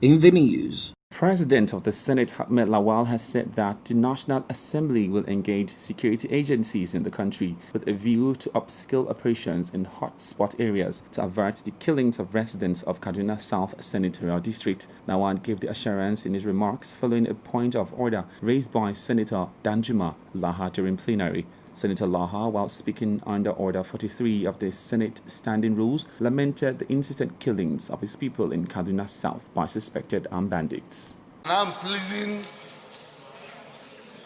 In the news, President of the Senate, Ahmed Lawal, has said that the National Assembly will engage security agencies in the country with a view to upskill operations in hotspot areas to avert the killings of residents of Kaduna South Senatorial District. Lawal gave the assurance in his remarks following a point of order raised by Senator Danjuma Laha during plenary. Senator Laha, while speaking under Order 43 of the Senate Standing Rules, lamented the insistent killings of his people in Kaduna South by suspected armed bandits. I'm pleading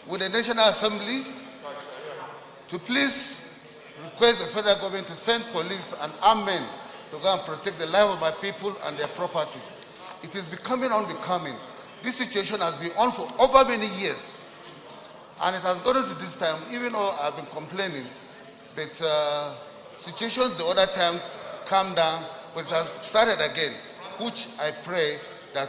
with the National Assembly to please request the federal government to send police and armed men to go and protect the life of my people and their property. It is becoming unbecoming. This situation has been on for over many years. And it has gotten to this time, even though I've been complaining, but situations the other time calmed down, but it has started again, which I pray that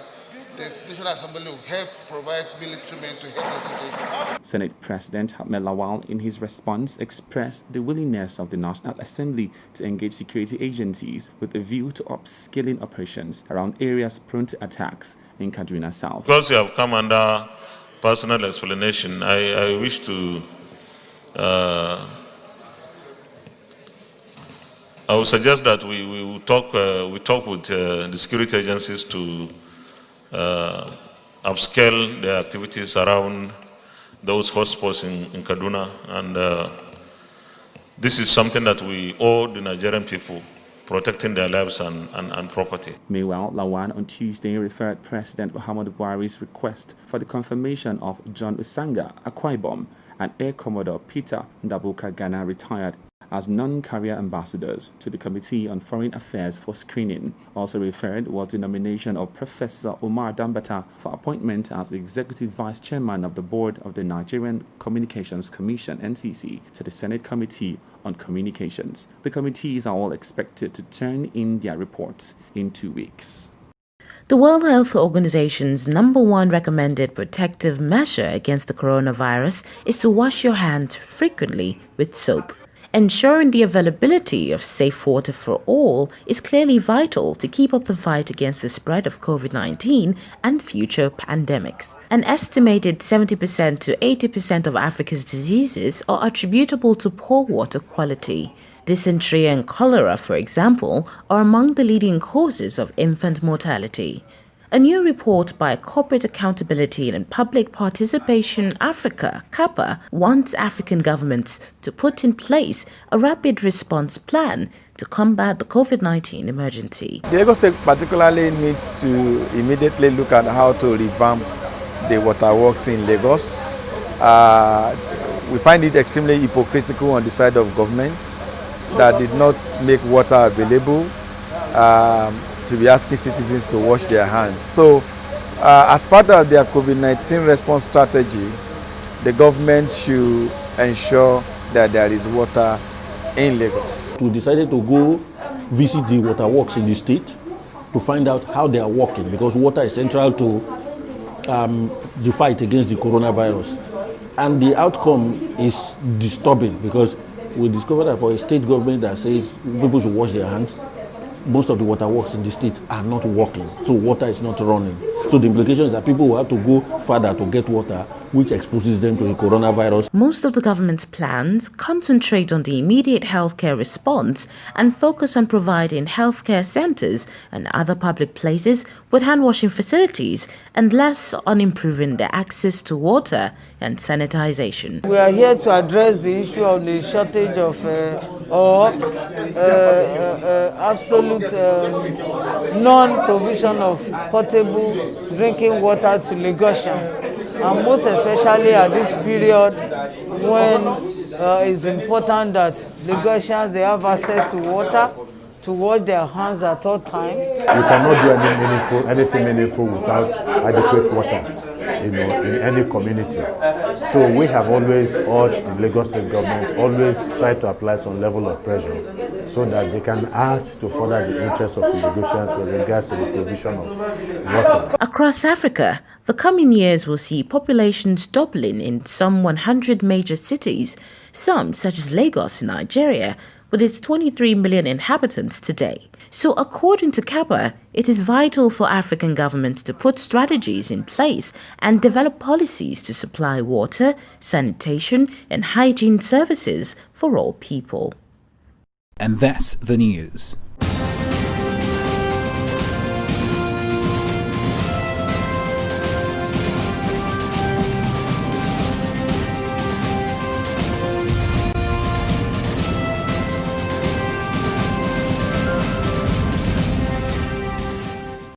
the National Assembly will help provide military men to help the situation. Senate President Ahmed Lawal, in his response, expressed the willingness of the National Assembly to engage security agencies with a view to upskilling operations around areas prone to attacks in Kaduna South. Because you have come under personal explanation, I wish to I would suggest that we talk with the security agencies to upscale their activities around those hotspots in Kaduna, and this is something that we owe the Nigerian people, protecting their lives and property. Meanwhile, Lawan on Tuesday referred President Muhammadu Buhari's request for the confirmation of John Usanga Akwa Ibom and Air Commodore Peter Ndabuka Ghana retired as non-career ambassadors to the Committee on Foreign Affairs for screening. Also referred was the nomination of Professor Umar Dambata for appointment as the Executive Vice Chairman of the Board of the Nigerian Communications Commission (NCC) to the Senate Committee on Communications. The committees are all expected to turn in their reports in 2 weeks. The World Health Organization's #1 recommended protective measure against the coronavirus is to wash your hands frequently with soap. Ensuring the availability of safe water for all is clearly vital to keep up the fight against the spread of COVID-19 and future pandemics. An estimated 70% to 80% of Africa's diseases are attributable to poor water quality. Dysentery and cholera, for example, are among the leading causes of infant mortality. A new report by Corporate Accountability and Public Participation Africa, CAPPA, wants African governments to put in place a rapid response plan to combat the COVID-19 emergency. Lagos State particularly needs to immediately look at how to revamp the waterworks in Lagos. We find it extremely hypocritical on the side of government that did not make water available to be asking citizens to wash their hands. So as part of their COVID-19 response strategy, the government should ensure that there is water in Lagos. We decided to go visit the waterworks in the state to find out how they are working, because water is central to the fight against the coronavirus. And the outcome is disturbing, because we discovered that for a state government that says people should wash their hands, most of the waterworks in the state are not working, so water is not running. So the implication is that people will have to go further to get water, which exposes them to the coronavirus. Most of the government's plans concentrate on the immediate healthcare response and focus on providing healthcare centers and other public places with hand-washing facilities, and less on improving the access to water and sanitization. We are here to address the issue of the shortage of absolute non-provision of potable drinking water to Lagosians, and most especially at this period when it's important that Lagosians, they have access to water to wash their hands at all times. You cannot do anything meaningful without adequate water, in any community. So we have always urged the Lagos State government, always try to apply some level of pressure so that they can act to further the interests of the Lagosians with regards to the provision of water. Across Africa, the coming years will see populations doubling in some 100 major cities. Some, such as Lagos in Nigeria, with its 23 million inhabitants today. So according to CAPPA, it is vital for African governments to put strategies in place and develop policies to supply water, sanitation, and hygiene services for all people. And that's the news.